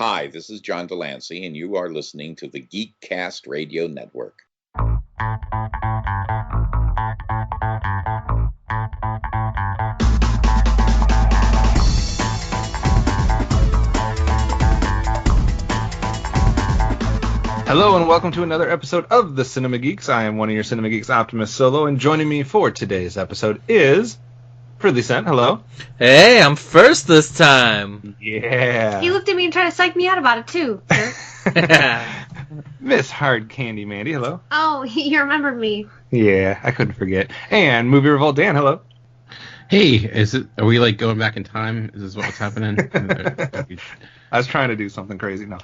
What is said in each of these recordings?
Hi, this is John Delancey, and you are listening to the GeekCast Radio Network. Hello and welcome to another episode of the Cinema Geeks. I am one of your Cinema Geeks, OptimusSolo, and joining me for today's episode is FridleyCent. Hello. Hey, I'm first this time. Yeah. He looked at me and tried to psych me out about it too. Miss HardCandiMandi. Hello. Oh, you remembered me. Yeah, I couldn't forget. And MovieRevolt Dan. Hello. Hey, are we like going back in time? Is this what's happening? I was trying to do something crazy. No.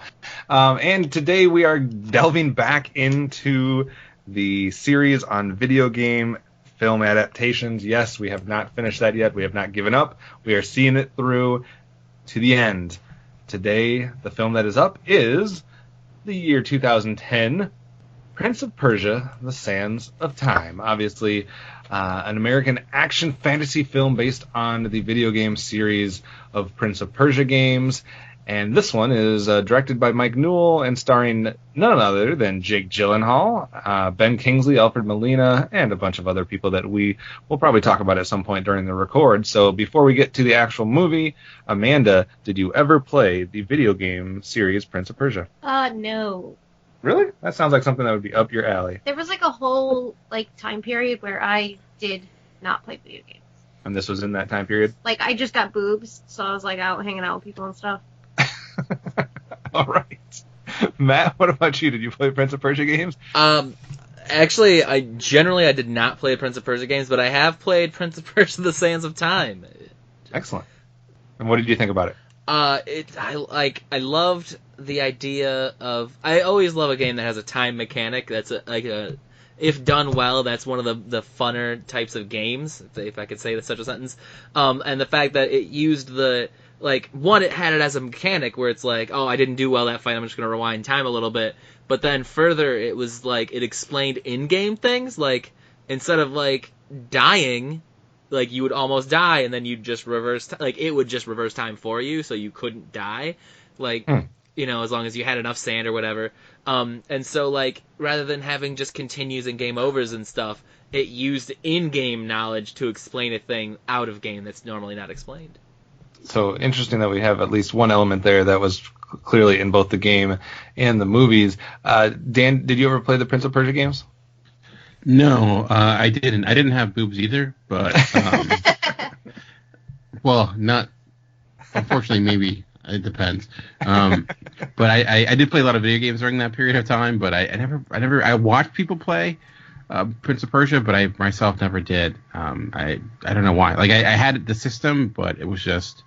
And today we are delving back into the series on video game film adaptations. Yes, we have not finished that yet. We have not given up. We are seeing it through to the end. Today, the film that is up is the year 2010, Prince of Persia, The Sands of Time. Obviously, an American action fantasy film based on the video game series of Prince of Persia games. And this one is directed by Mike Newell and starring none other than Jake Gyllenhaal, Ben Kingsley, Alfred Molina, and a bunch of other people that we will probably talk about at some point during the record. So before we get to the actual movie, Amanda, did you ever play the video game series Prince of Persia? No. Really? That sounds like something that would be up your alley. There was like a whole time period where I did not play video games. And this was in that time period? Like, I just got boobs, so I was like out hanging out with people and stuff. All right. Matt, what about you? Did you play Prince of Persia games? Actually, I did not play Prince of Persia games, but I have played Prince of Persia: The Sands of Time. Excellent. And what did you think about it? I loved the idea of. I always love a game that has a time mechanic. That's if done well, that's one of the funner types of games, if I could say such a sentence. And the fact that it used it had it as a mechanic where it's like, oh, I didn't do well that fight, I'm just going to rewind time a little bit. But then further, it was like, it explained in-game things, like, instead of, like, dying, like, you would almost die, and then you'd just reverse, it would just reverse time for you, so you couldn't die, as long as you had enough sand or whatever. And so, rather than having just continues and game overs and stuff, it used in-game knowledge to explain a thing out of game that's normally not explained. So interesting that we have at least one element there that was clearly in both the game and the movies. Dan, did you ever play the Prince of Persia games? No, I didn't. I didn't have boobs either, but well, not. Unfortunately, maybe it depends. But I did play a lot of video games during that period of time. But I watched people play Prince of Persia, but I myself never did. I don't know why. I had the system, but it was just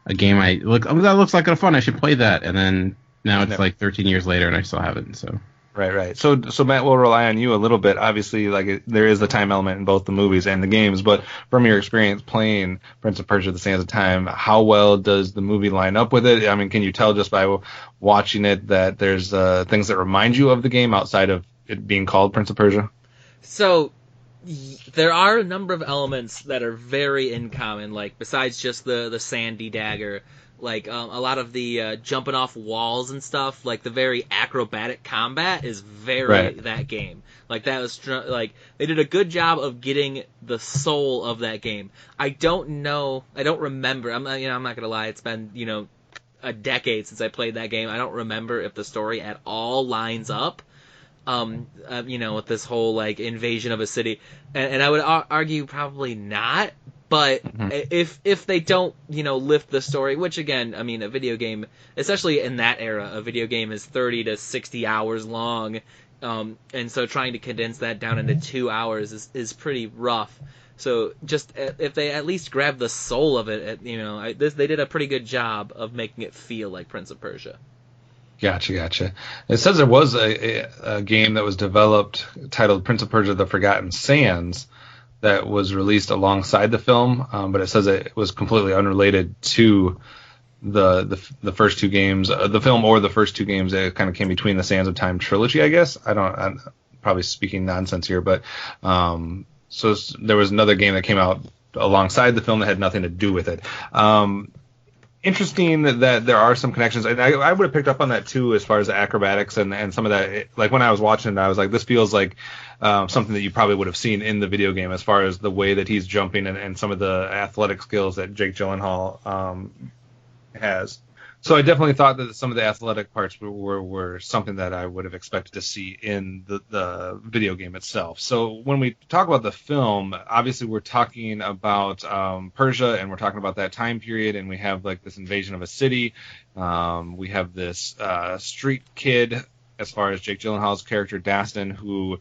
a game that looks like a fun. I should play that, and then now it's 13 years later, and I still haven't. So right. So Matt, we'll rely on you a little bit. Obviously, there is the time element in both the movies and the games. But from your experience playing Prince of Persia: The Sands of Time, how well does the movie line up with it? I mean, can you tell just by watching it that there's things that remind you of the game outside of it being called Prince of Persia? So, there are a number of elements that are very in common, besides just the sandy dagger, a lot of the jumping off walls and stuff, the very acrobatic combat is very that game. That was, they did a good job of getting the soul of that game. I don't remember, I'm not gonna lie, it's been, a decade since I played that game. I don't remember if the story at all lines up. With this whole invasion of a city, and I would argue probably not. But if they don't, lift the story, which again, I mean, a video game, especially in that era, a video game is 30 to 60 hours long, and so trying to condense that down into 2 hours is pretty rough. So just if they at least grab the soul of it, they did a pretty good job of making it feel like Prince of Persia. Gotcha. It says there was a game that was developed titled Prince of Persia: The Forgotten Sands that was released alongside the film, but it says it was completely unrelated to the first two games, the film or the first two games. It kind of came between the Sands of Time trilogy, I guess. I'm probably speaking nonsense here, but so there was another game that came out alongside the film that had nothing to do with it. interesting that there are some connections, and I would have picked up on that too, as far as the acrobatics and some of that. Like when I was watching it, I was like, this feels like something that you probably would have seen in the video game, as far as the way that he's jumping and some of the athletic skills that Jake Gyllenhaal has. So I definitely thought that some of the athletic parts were something that I would have expected to see in the video game itself. So when we talk about the film, obviously we're talking about Persia, and we're talking about that time period, and we have like this invasion of a city. We have this street kid, as far as Jake Gyllenhaal's character Dastin, who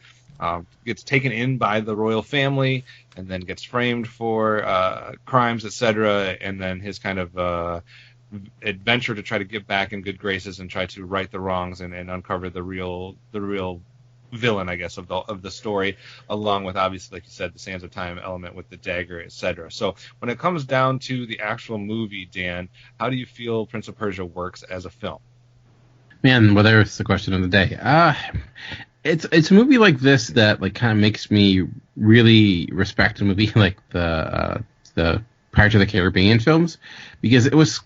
gets taken in by the royal family and then gets framed for crimes, etc. And then his kind of adventure to try to get back in good graces and try to right the wrongs and uncover the real villain, I guess, of the story, along with, obviously, like you said, the Sands of Time element with the dagger, etc. So when it comes down to the actual movie, Dan, how do you feel Prince of Persia works as a film? Man, well, there's the question of the day. It's a movie like this that like kind of makes me really respect a movie like the Pirates of the Caribbean films, because it was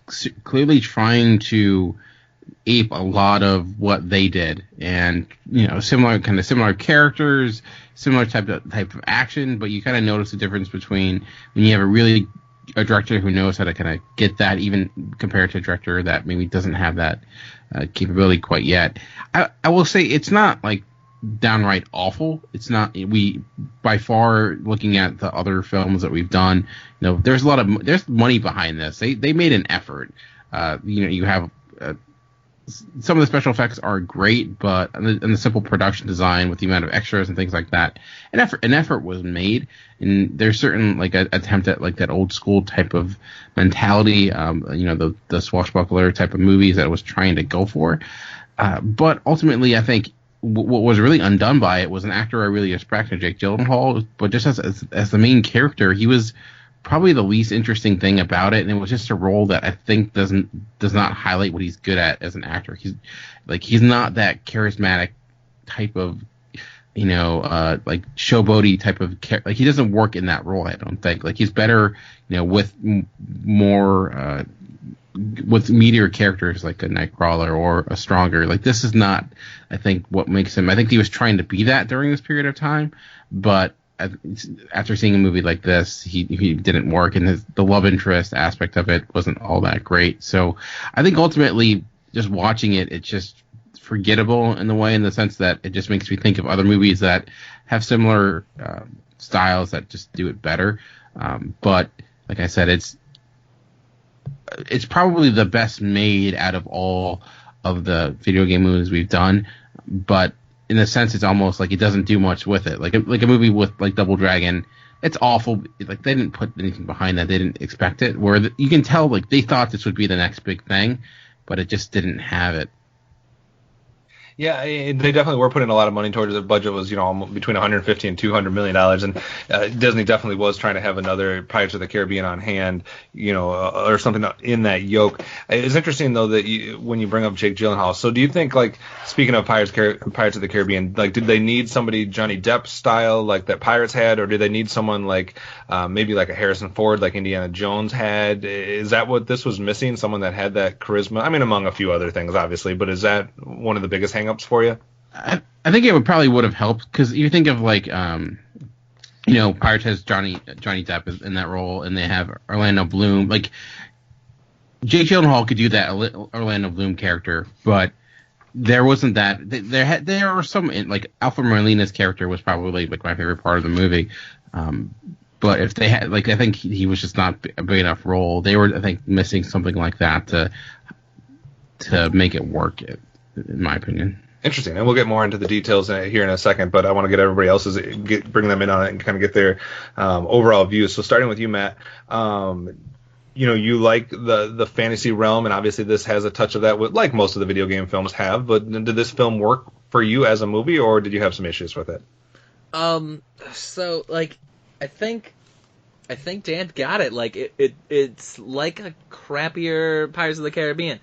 clearly trying to ape a lot of what they did, and similar characters, similar type of action, but you kind of notice the difference between when you have a director who knows how to kind of get that, even compared to a director that maybe doesn't have that capability quite yet. I will say it's not like downright awful. It's not. We by far, looking at the other films that we've done, there's there's money behind this. They made an effort. You have some of the special effects are great, but and the simple production design with the amount of extras and things like that, an effort was made, and there's certain like an attempt at like that old school type of mentality, the swashbuckler type of movies that it was trying to go for, but ultimately I think what was really undone by it was an actor I really respected, Jake Gyllenhaal, but just as the main character, he was probably the least interesting thing about it, and it was just a role that I think does not highlight what he's good at as an actor. He's not that charismatic type of like showboaty type of like he doesn't work in that role. I don't think like he's better with more with meatier characters like a Nightcrawler or a Stronger. Like this is not, I think, what makes him. I think he was trying to be that during this period of time, but after seeing a movie like this, he didn't work, and the love interest aspect of it wasn't all that great. So I think ultimately, just watching it, it's just forgettable in the sense that it just makes me think of other movies that have similar styles that just do it better. But like I said, it's probably the best made out of all of the video game movies we've done, but in a sense, it's almost like it doesn't do much with it. Like a movie with like Double Dragon, it's awful. Like they didn't put anything behind that. They didn't expect it. Where you can tell like they thought this would be the next big thing, but it just didn't have it. Yeah, they definitely were putting a lot of money towards it. The budget was, between $150 and $200 million, and Disney definitely was trying to have another Pirates of the Caribbean on hand, or something in that yoke. It's interesting though that when you bring up Jake Gyllenhaal. So do you think, like, speaking of Pirates of the Caribbean, like, did they need somebody Johnny Depp style like that Pirates had, or did they need someone like maybe like a Harrison Ford like Indiana Jones had? Is that what this was missing? Someone that had that charisma? I mean, among a few other things, obviously, but is that one of the biggest hangups for you? I think it would have helped, because you think of like Pirates has Johnny Depp in that role, and they have Orlando Bloom. Like Jake Gyllenhaal could do that Orlando Bloom character, but there wasn't that. There were some like Alfred Molina's character was probably like my favorite part of the movie. But if they had, like, I think he was just not a big enough role. They were, I think, missing something like that to make it work, in my opinion. Interesting, and we'll get more into the details here in a second, but I want to get everybody else's, bring them in on it and kind of get their overall view. So starting with you, Matt, you like the fantasy realm, and obviously this has a touch of that, with, like most of the video game films have, but did this film work for you as a movie, or did you have some issues with it? So, like, I think Dan got it. Like, it's like a crappier Pirates of the Caribbean.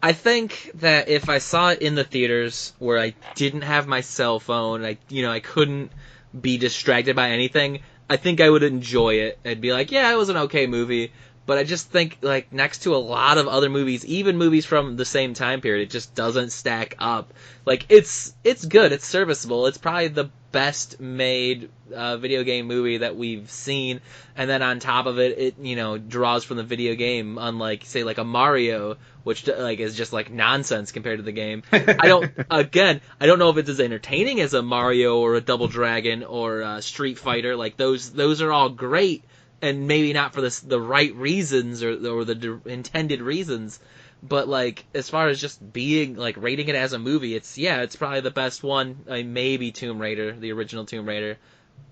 I think that if I saw it in the theaters where I didn't have my cell phone, I couldn't be distracted by anything, I think I would enjoy it. I'd be like, yeah, it was an okay movie. But I just think, like, next to a lot of other movies, even movies from the same time period, it just doesn't stack up. Like, it's good, it's serviceable, it's probably the best made video game movie that we've seen, and then on top of it, it, you know, draws from the video game, unlike, say, like a Mario, which, like, is just, like, nonsense compared to the game. I don't know if it's as entertaining as a Mario or a Double Dragon or Street Fighter. Like, those are all great, and maybe not for the right reasons or the intended reasons, but like as far as just being like rating it as a movie, it's probably the best one. Maybe Tomb Raider, the original Tomb Raider,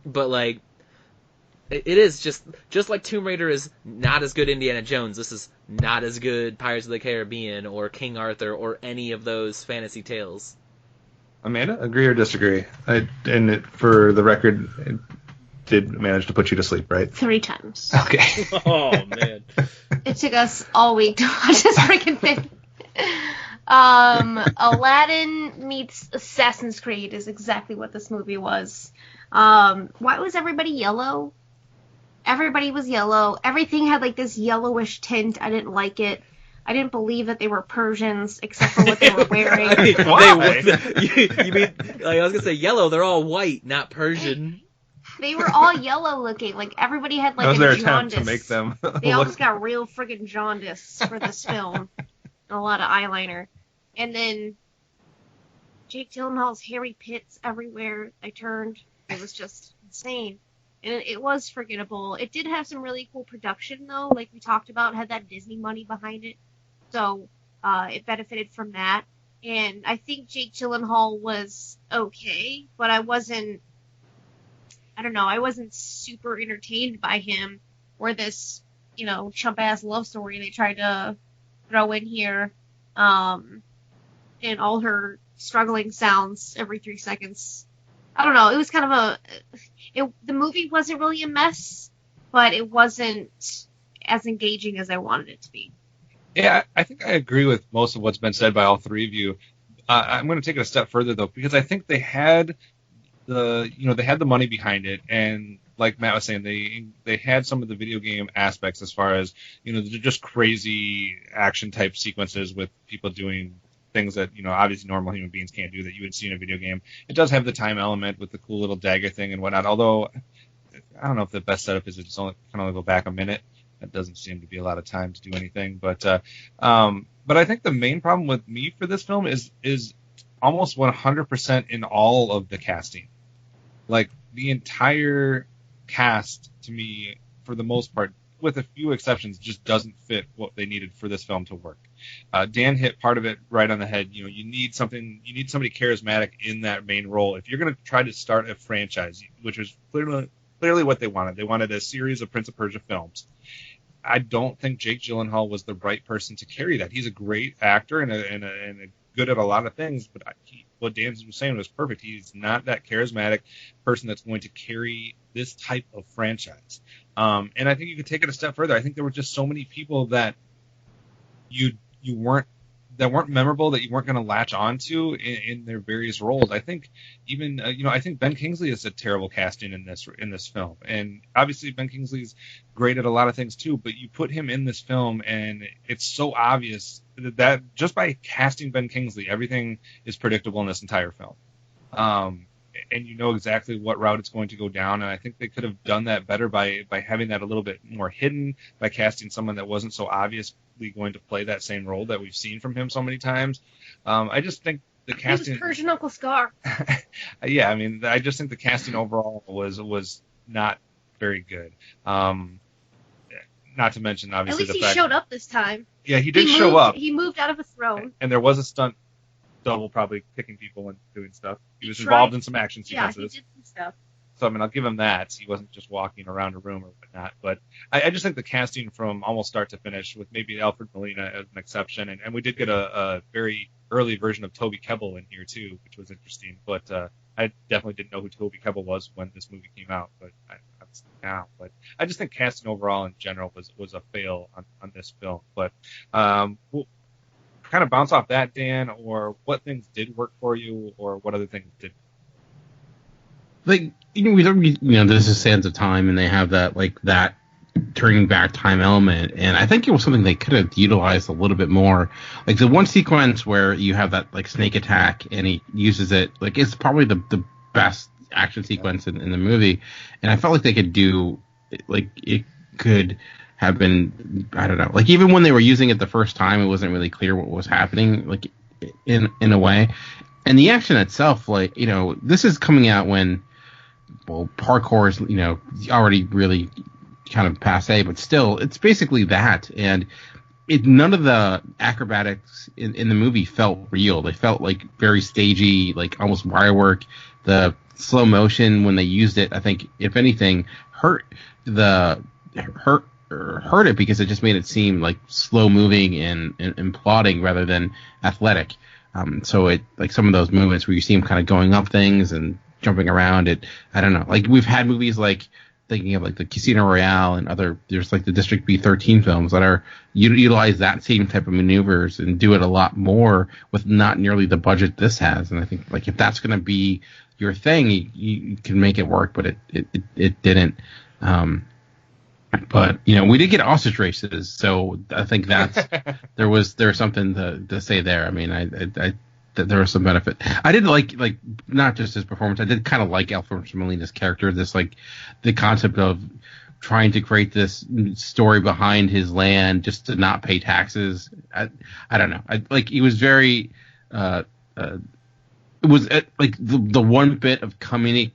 but like it is just like Tomb Raider is not as good Indiana Jones. This is not as good Pirates of the Caribbean or King Arthur or any of those fantasy tales. Amanda, agree or disagree? For the record, it did manage to put you to sleep, right? 3 times. Okay. Oh, man. It took us all week to watch this freaking thing. Aladdin meets Assassin's Creed is exactly what this movie was. Why was everybody yellow? Everybody was yellow. Everything had like this yellowish tint. I didn't like it. I didn't believe that they were Persians, except for what they were wearing. I mean, why? You mean, like, I was going to say yellow, they're all white, not Persian. They were all yellow looking. Like, everybody had, like, that was a their jaundice. attempt to make them They all just got real friggin' jaundice for this film. And a lot of eyeliner. And then Jake Gyllenhaal's hairy pits everywhere I turned. It was just insane. And it was forgettable. It did have some really cool production, though. Like we talked about, it had that Disney money behind it. So it benefited from that. And I think Jake Gyllenhaal was okay, but I wasn't super entertained by him, or this, you know, chump-ass love story they tried to throw in here, and all her struggling sounds every 3 seconds. I don't know, it was kind of the movie wasn't really a mess, but it wasn't as engaging as I wanted it to be. Yeah, I think I agree with most of what's been said by all three of you. I'm going to take it a step further, though, because I think they had the money behind it, and like Matt was saying, they had some of the video game aspects as far as, you know, just crazy action type sequences with people doing things that, you know, obviously normal human beings can't do that you would see in a video game. It does have the time element with the cool little dagger thing and whatnot, although I don't know if the best setup is to just only go back a minute. That doesn't seem to be a lot of time to do anything, but I think the main problem with me for this film is almost 100% in all of the casting. Like, the entire cast, to me, for the most part, with a few exceptions, just doesn't fit what they needed for this film to work. Dan hit part of it right on the head. You know, you need somebody charismatic in that main role. If you're going to try to start a franchise, which was clearly what they wanted. They wanted a series of Prince of Persia films. I don't think Jake Gyllenhaal was the right person to carry that. He's a great actor and a good at a lot of things, but what Dan was saying was perfect. He's not that charismatic person that's going to carry this type of franchise. And I think you could take it a step further. I think there were just so many people that weren't memorable, that you weren't going to latch onto in their various roles. I think even I think Ben Kingsley is a terrible casting in this film, and obviously Ben Kingsley's great at a lot of things too. But you put him in this film, and it's so obvious that just by casting Ben Kingsley, everything is predictable in this entire film. And you know exactly what route it's going to go down, and I think they could have done that better by having that a little bit more hidden, by casting someone that wasn't so obviously going to play that same role that we've seen from him so many times. I just think the casting... He was Persian Uncle Scar. Yeah, I mean, I just think the casting overall was not very good. Not to mention, obviously, at least he showed up this time. Yeah, he did show up. He moved out of a throne. And there was a stunt double probably kicking people and doing stuff. He was involved in some action sequences. Yeah, he did some stuff. So, I mean, I'll give him that. He wasn't just walking around a room or whatnot. But I just think the casting from almost start to finish, with maybe Alfred Molina as an exception, and we did get a very early version of Toby Kebbell in here, too, which was interesting. But I definitely didn't know who Toby Kebbell was when this movie came out, but obviously now. But I just think casting overall in general was a fail on this film. But we'll kind of bounce off that, Dan, or what things did work for you, or what other things didn't. Like, this is Sands of Time, and they have that turning back time element, and I think it was something they could have utilized a little bit more. Like the one sequence where you have that like snake attack and he uses it, like it's probably the best action sequence in the movie, and I felt like they could do, like it could have been, I don't know, like even when they were using it the first time, it wasn't really clear what was happening, like in a way. And the action itself, like, you know, this is coming out when, well, parkour is, you know, already really kind of passé, but still, it's basically that. And none of the acrobatics in the movie felt real. They felt like very stagey, like almost wire work. The slow motion when they used it, I think, if anything, hurt it because it just made it seem like slow moving and plodding rather than athletic. So it, like some of those movements where you see him kind of going up things and jumping around it, I don't know. Like we've had movies like, thinking of like the Casino Royale and other, there's like the District B13 films that are utilize that same type of maneuvers and do it a lot more with not nearly the budget this has. And I think like if that's going to be your thing, you can make it work, but it didn't. But you know, we did get ostrich races, so I think that's there's something to say there. I mean, I there was some benefit. I did like not just his performance. I did kind of like Alfred Molina's character. This like the concept of trying to create this story behind his land just to not pay taxes. I don't know. He was very. It was like the one bit of comedic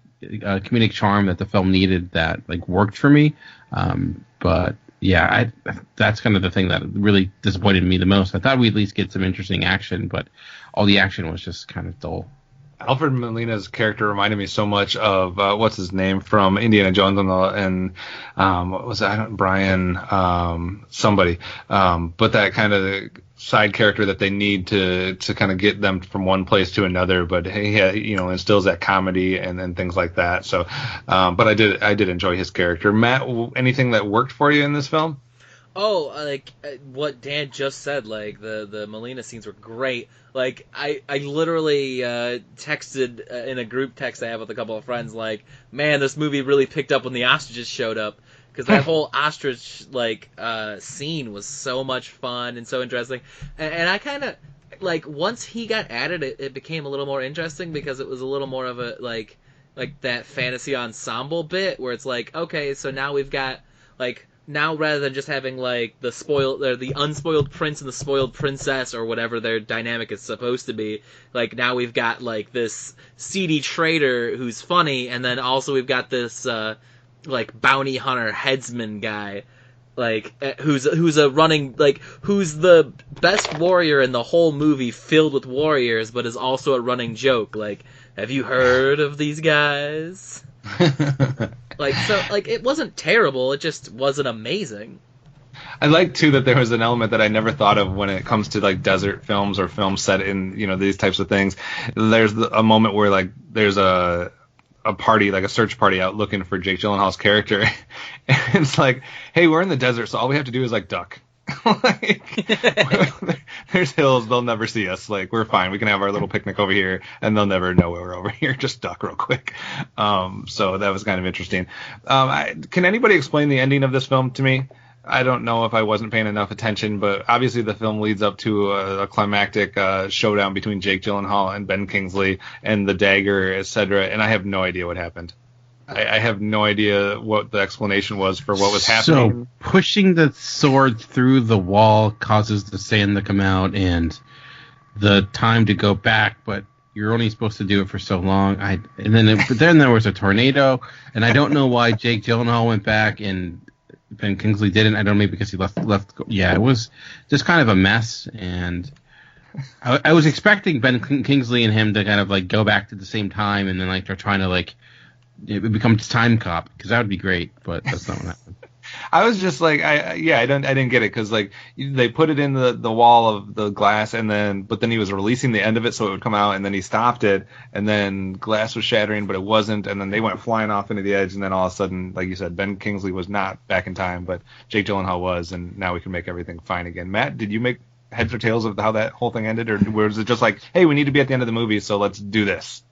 charm that the film needed that like worked for me. But yeah, that's kind of the thing that really disappointed me the most. I thought we'd at least get some interesting action, but all the action was just kind of dull. Alfred Molina's character reminded me so much of what's his name from Indiana Jones and what was that? Brian somebody. But that kind of side character that they need to kind of get them from one place to another, but he you know, instills that comedy and things like that. So, but I did enjoy his character. Matt, anything that worked for you in this film? Oh, like what Dan just said, like the Molina scenes were great. Like I literally texted in a group text I have with a couple of friends, like, man, this movie really picked up when the ostriches showed up, because that whole ostrich like scene was so much fun and so interesting. And I kind of like once he got added, it became a little more interesting because it was a little more of a like that fantasy ensemble bit where it's like, okay, so now we've got like. Now, rather than just having like the unspoiled prince and the spoiled princess or whatever their dynamic is supposed to be, like now we've got like this seedy trader who's funny, and then also we've got this like bounty hunter headsman guy, like who's a running like who's the best warrior in the whole movie, filled with warriors, but is also a running joke. Like, have you heard of these guys? Like, so, like, it wasn't terrible, it just wasn't amazing. I like, too, that there was an element that I never thought of when it comes to, like, desert films or films set in, you know, these types of things. There's a moment where, like, there's a party, like a search party out looking for Jake Gyllenhaal's character. And it's like, hey, we're in the desert, so all we have to do is, like, duck. Like, there's hills, they'll never see us, like we're fine, we can have our little picnic over here and they'll never know we're over here, just duck real quick. So that was kind of interesting. Can anybody explain the ending of this film to me? I don't know if I wasn't paying enough attention, but obviously the film leads up to a climactic showdown between Jake Gyllenhaal and Ben Kingsley and the dagger, etc., and I have no idea what happened. I have no idea what the explanation was for what was happening. So pushing the sword through the wall causes the sand to come out and the time to go back, but you're only supposed to do it for so long. But then there was a tornado, and I don't know why Jake Gyllenhaal went back and Ben Kingsley didn't. I don't know, maybe because he left. Yeah, it was just kind of a mess, and I was expecting Ben Kingsley and him to kind of like go back to the same time, and then like they're trying to like. It becomes Time Cop, because that would be great, but that's not what happened. I was just like, I didn't get it, because like they put it in the wall of the glass, but then he was releasing the end of it so it would come out, and then he stopped it, and then glass was shattering, but it wasn't, and then they went flying off into the edge, and then all of a sudden, like you said, Ben Kingsley was not back in time, but Jake Gyllenhaal was, and now we can make everything fine again. Matt, did you make heads or tails of how that whole thing ended, or was it just like, hey, we need to be at the end of the movie, so let's do this?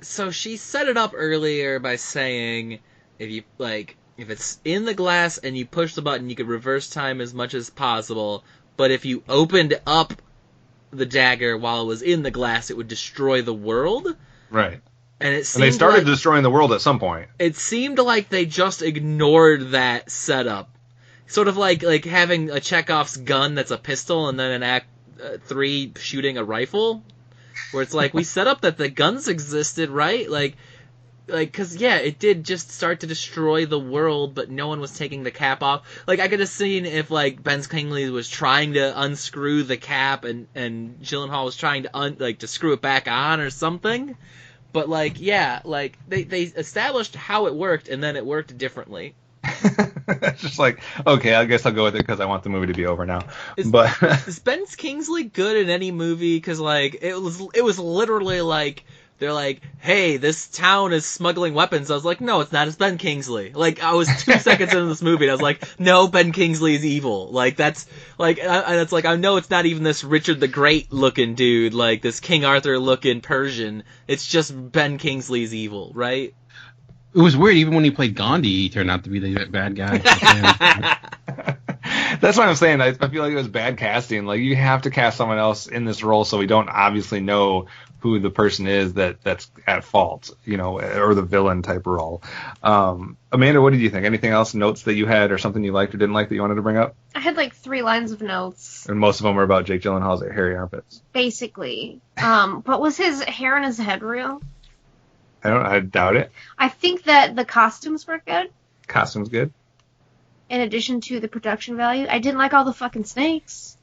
So she set it up earlier by saying, if you, like, if it's in the glass and you push the button, you could reverse time as much as possible. But if you opened up the dagger while it was in the glass, it would destroy the world. Right. And they started destroying the world at some point. It seemed like they just ignored that setup. Sort of like having a Chekhov's gun that's a pistol and then in Act 3 shooting a rifle. Where it's like, we set up that the guns existed, right? Because, yeah, it did just start to destroy the world, but no one was taking the cap off. Like, I could have seen if, like, Ben Kingsley was trying to unscrew the cap and Gyllenhaal was trying to screw it back on or something. But, like, yeah, like, they established how it worked, and then it worked differently. It's just like, okay, I guess I'll go with it because I want the movie to be over now. Is Ben Kingsley good in any movie? Because, like, it was literally like, they're like, hey, this town is smuggling weapons. I was like, no, it's not. It's Ben Kingsley. Like, I was 2 seconds into this movie, and I was like, no, Ben Kingsley is evil. Like, that's, like, and it's like, I know it's not even this Richard the Great looking dude, like, this King Arthur looking Persian. It's just Ben Kingsley's evil, right? It was weird. Even when he played Gandhi, he turned out to be the bad guy. That's what I'm saying. I feel like it was bad casting. Like, you have to cast someone else in this role so we don't obviously know who the person is that's at fault, or the villain type role. Amanda, what did you think? Anything else, notes that you had or something you liked or didn't like that you wanted to bring up? I had like 3 lines of notes. And most of them were about Jake Gyllenhaal's hairy armpits. Basically. But was his hair on his head real? I doubt it. I think that the costumes were good. Costumes good. In addition to the production value. I didn't like all the fucking snakes.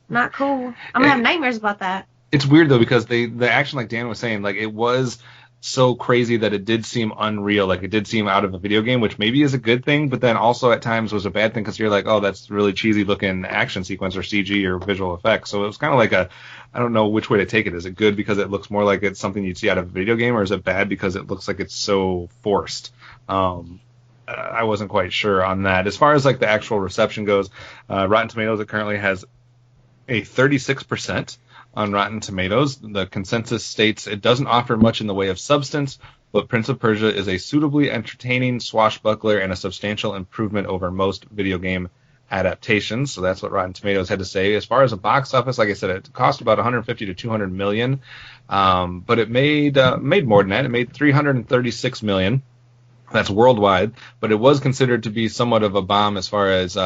Not cool. I'm gonna have nightmares about that. It's weird though, because the action, like Dan was saying, like, it was so crazy that it did seem unreal. Like, it did seem out of a video game, which maybe is a good thing, but then also at times was a bad thing because you're like, oh, that's really cheesy looking action sequence or CG or visual effects. So it was kind of like I don't know which way to take it. Is it good because it looks more like it's something you'd see out of a video game, or is it bad because it looks like it's so forced? I wasn't quite sure on that. As far as like the actual reception goes, Rotten Tomatoes, it currently has a 36% on Rotten Tomatoes. The consensus states it doesn't offer much in the way of substance, but Prince of Persia is a suitably entertaining swashbuckler and a substantial improvement over most video game adaptations. So that's what Rotten Tomatoes had to say. As far as the box office, like I said, it cost about 150 to 200 million, but it made more than that. It made 336 million. That's worldwide, but it was considered to be somewhat of a bomb as far as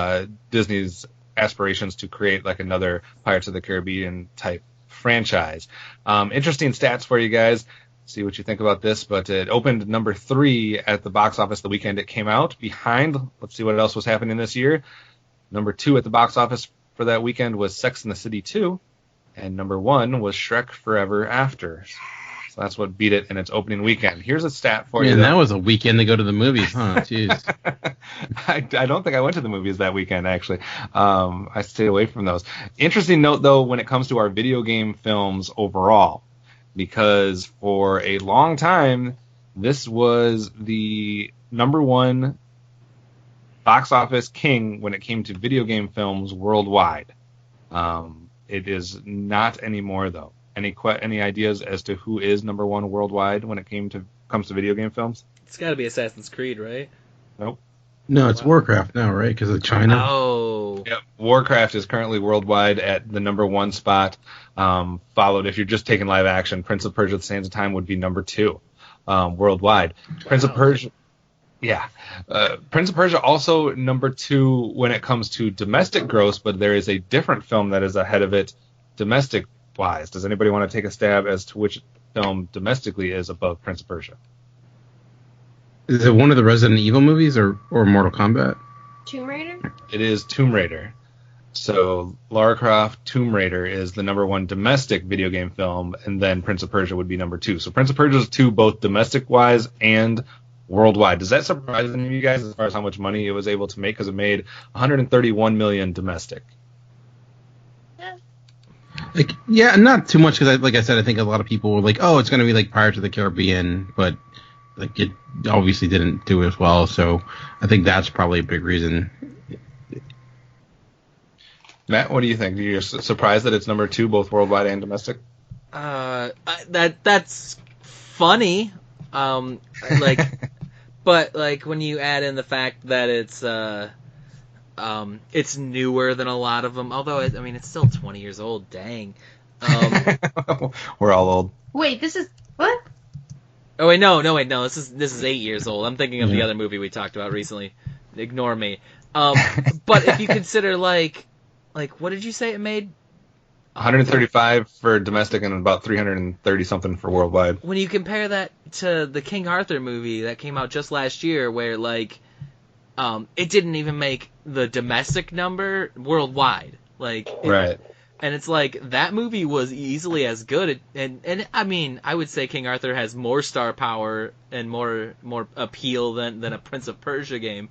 Disney's aspirations to create like another Pirates of the Caribbean type franchise. Interesting stats for you guys. See what you think about this, but it opened number 3 at the box office the weekend it came out. Behind, let's see what else was happening this year. Number 2 at the box office for that weekend was Sex and the City 2, and number 1 was Shrek Forever After. So that's what beat it in its opening weekend. Here's a stat for you. And that was a weekend to go to the movies, huh? Jeez. I don't think I went to the movies that weekend, actually. I stayed away from those. Interesting note, though, when it comes to our video game films overall, because for a long time, this was the number 1 box office king when it came to video game films worldwide. It is not anymore, though. Any ideas as to who is number 1 worldwide when it comes to video game films? It's got to be Assassin's Creed, right? Nope. No, it's Warcraft now, right? Because of China. Oh. Yep. Warcraft is currently worldwide at the number 1 spot. Followed, if you're just taking live action, Prince of Persia: The Sands of Time would be number 2 worldwide. Wow. Prince of Persia. Yeah. Prince of Persia also number 2 when it comes to domestic gross, but there is a different film that is ahead of it domestic-wise. Does anybody want to take a stab as to which film domestically is above Prince of Persia? Is it one of the Resident Evil movies or Mortal Kombat? Tomb Raider? It is Tomb Raider. So Lara Croft Tomb Raider is the number 1 domestic video game film, and then Prince of Persia would be number 2. So Prince of Persia is 2 both domestic-wise and worldwide. Does that surprise any of you guys as far as how much money it was able to make? Because it made 131 million domestic. Yeah, not too much because, like I said, I think a lot of people were like, "Oh, it's going to be like Pirates of the Caribbean," but like it obviously didn't do as well. So I think that's probably a big reason. Matt, what do you think? Are you surprised that it's number 2 both worldwide and domestic? That's funny. But But like when you add in the fact that it's newer than a lot of them, although it's still 20 years old. Dang. We're all old. Wait, this is what? Oh wait, no. This is 8 years old. I'm thinking of the other movie we talked about recently. Ignore me. But if you consider like what did you say it made? 135 for domestic and about 330 something for worldwide. When you compare that to the King Arthur movie that came out just last year, where like it didn't even make the domestic number worldwide, Right. And it's like that movie was easily as good, and I mean I would say King Arthur has more star power and more appeal than a Prince of Persia game.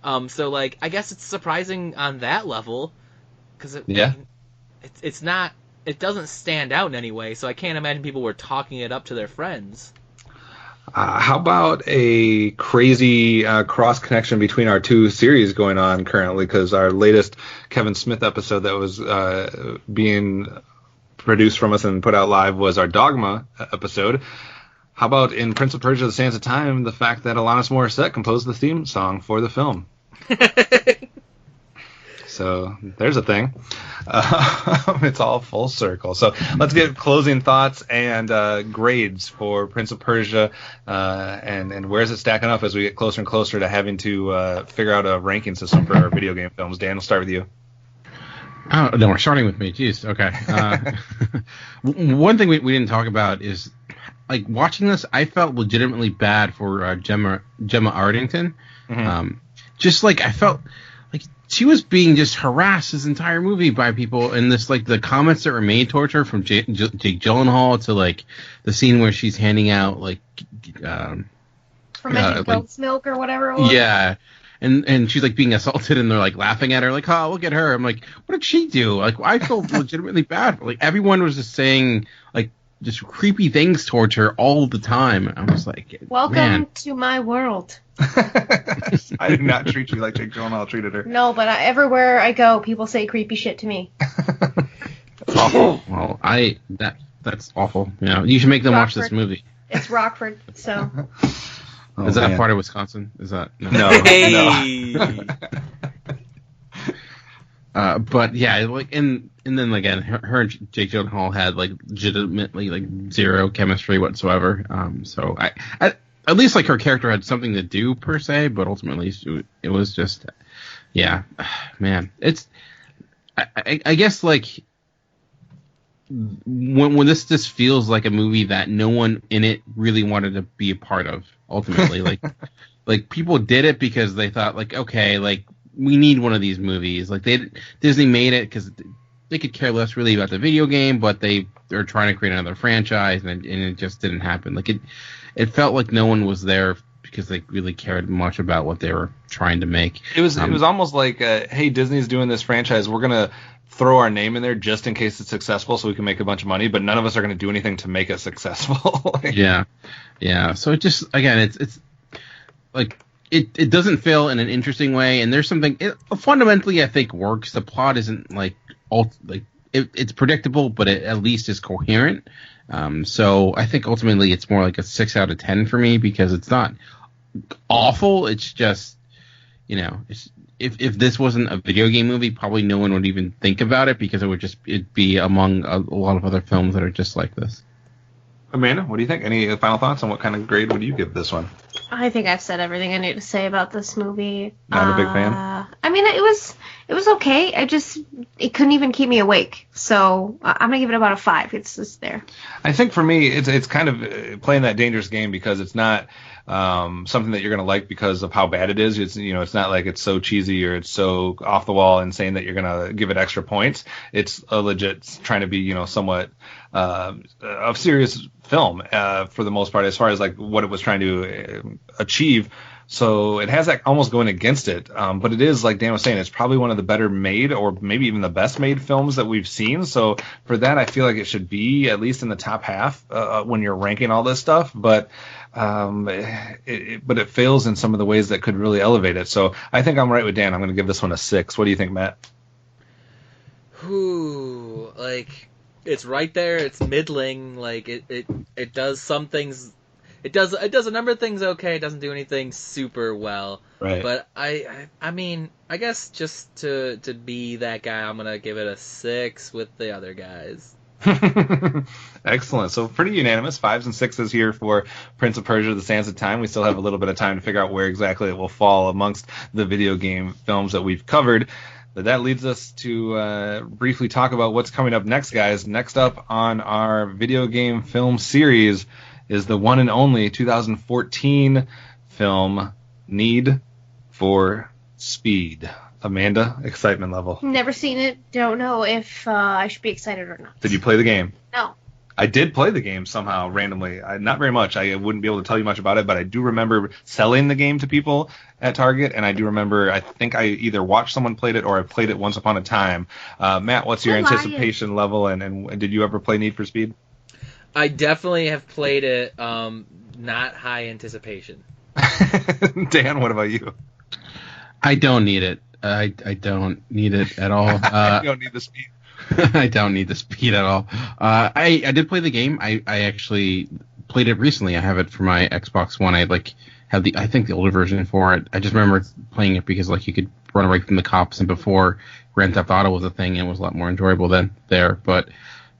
So like I guess it's surprising on that level because it's not, it doesn't stand out in any way, so I can't imagine people were talking it up to their friends. How about a crazy cross connection between our two series going on currently? Because our latest Kevin Smith episode that was being produced from us and put out live was our Dogma episode. How about in Prince of Persia: The Sands of Time, the fact that Alanis Morissette composed the theme song for the film? So there's a thing. It's all full circle. So let's get closing thoughts and grades for Prince of Persia, and where's it stacking up as we get closer and closer to having to figure out a ranking system for our video game films. Dan, we'll start with you. Oh, no, we're starting with me. Jeez. Okay. One thing we didn't talk about is, like, watching this, I felt legitimately bad for Gemma Arterton. Mm-hmm. Just like I felt like she was being just harassed this entire movie by people, and this, like, the comments that were made towards her from Jake Gyllenhaal to, like, the scene where she's handing out, like, fermented goat's milk or whatever it was. Yeah. And she's, like, being assaulted, and they're, like, laughing at her, like, oh, look at her. I'm like, what did she do? Like, I felt legitimately bad. Like, everyone was just saying, like, just creepy things towards her all the time. I was like, welcome to my world. I did not treat you like Jake Gyllenhaal treated her. No, but everywhere I go, people say creepy shit to me. That's awful. Well, that's awful. You know, you should make them watch this movie. It's Rockford, so. Oh, is that man. part of Wisconsin? Is that no? Hey. No. But yeah, like, and then again, her and Jake Gyllenhaal had, like, legitimately, like, zero chemistry whatsoever. So I at least, like, her character had something to do per se, but ultimately it was just, yeah, man. It's I guess, like, when this just feels like a movie that no one in it really wanted to be a part of. Ultimately, like people did it because they thought, like, okay, like, we need one of these movies. Like, Disney made it because they could care less really about the video game, but they're trying to create another franchise, and it just didn't happen. Like, it felt like no one was there because they really cared much about what they were trying to make. It was almost like, hey, Disney's doing this franchise. We're gonna throw our name in there just in case it's successful, so we can make a bunch of money. But none of us are gonna do anything to make it successful. Yeah. So it just, again, it's like it doesn't feel in an interesting way, and there's something fundamentally I think works. The plot isn't like it's predictable, but it at least is coherent. So I think ultimately it's more like a 6 out of 10 for me, because it's not awful. It's just, you know, if this wasn't a video game movie, probably no one would even think about it, because it'd be among a lot of other films that are just like this. Amanda, what do you think? Any final thoughts on what kind of grade would you give this one? I think I've said everything I need to say about this movie. Not a big fan? I mean, it was okay. It couldn't even keep me awake. So I'm going to give it about a 5. It's just there. I think for me, it's kind of playing that dangerous game, because it's not something that you're going to like because of how bad it is. It's not like it's so cheesy or it's so off the wall and saying that you're going to give it extra points. It's a legit trying to be, somewhat a serious film for the most part, as far as like what it was trying to achieve. So it has that almost going against it, but it is, like Dan was saying, it's probably one of the better made, or maybe even the best made films that we've seen. So for that, I feel like it should be at least in the top half when you're ranking all this stuff. But it fails in some of the ways that could really elevate it. So I think I'm right with Dan. I'm going to give this one a 6. What do you think, Matt? Ooh, like, it's right there. It's middling. Like, it does some things. it does a number of things okay. It doesn't do anything super well. Right. But I mean, I guess just to be that guy, I'm gonna give it a 6 with the other guys. Excellent. So pretty unanimous. 5s and 6s here for Prince of Persia: The Sands of Time. We still have a little bit of time to figure out where exactly it will fall amongst the video game films that we've covered. But that leads us to briefly talk about what's coming up next, guys. Next up on our video game film series is the one and only 2014 film Need for Speed. Amanda, excitement level. Never seen it. Don't know if I should be excited or not. Did you play the game? No. I did play the game somehow, randomly. Not very much. I wouldn't be able to tell you much about it, but I do remember selling the game to people at Target, and I do remember, I think I either watched someone played it or I played it once upon a time. Matt, what's your anticipation level, and did you ever play Need for Speed? I definitely have played it, not high anticipation. Dan, what about you? I don't need it. I don't need it at all. You don't need the speed. I don't need the speed at all. I did play the game. I actually played it recently. I have it for my Xbox One. I have I think the older version for it. I just remember playing it because you could run away from the cops, and before Grand Theft Auto was a thing, and it was a lot more enjoyable than there. But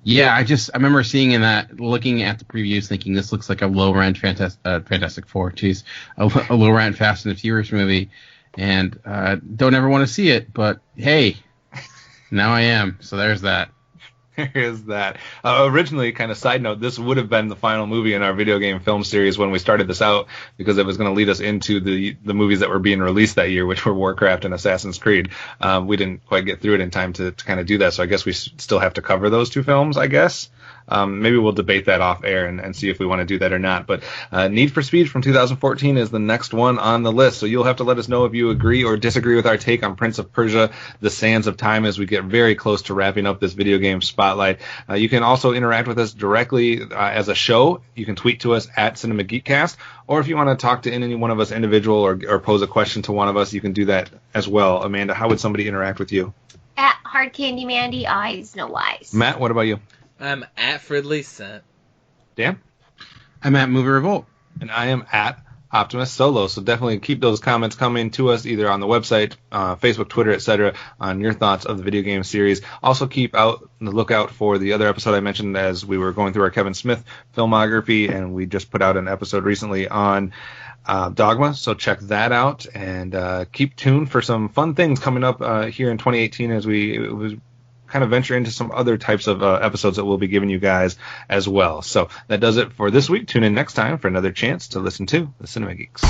yeah, I remember seeing looking at the previews, thinking this looks like a low-rent Fantastic Four. Jeez, a low-rent Fast and the Furious movie. And don't ever want to see it, but hey, now I am. So there's that. There is that. Originally, kind of side note, this would have been the final movie in our video game film series when we started this out, because it was going to lead us into the movies that were being released that year, which were Warcraft and Assassin's Creed. We didn't quite get through it in time to kind of do that, so I guess we still have to cover those two films, I guess. Maybe we'll debate that off air and see if we want to do that or not. But Need for Speed from 2014 is the next one on the list. So you'll have to let us know if you agree or disagree with our take on Prince of Persia: The Sands of Time as we get very close to wrapping up this video game spotlight. You can also interact with us directly as a show. You can tweet to us at Cinema GeekCast, or if you want to talk to any one of us individual or pose a question to one of us, you can do that as well. Amanda, how would somebody interact with you? At HardCandiMandi, eyes, no eyes. Matt, what about you? I'm at FridleyCent. Dan? I'm at MovieRevolt. And I am at OptimusSolo. So definitely keep those comments coming to us either on the website, Facebook, Twitter, etc. on your thoughts of the video game series. Also keep out on the lookout for the other episode I mentioned as we were going through our Kevin Smith filmography, and we just put out an episode recently on Dogma, so check that out, and keep tuned for some fun things coming up here in 2018 as we kind of venture into some other types of episodes that we'll be giving you guys as well. So that does it for this week. Tune in next time for another chance to listen to the Cinema Geeks.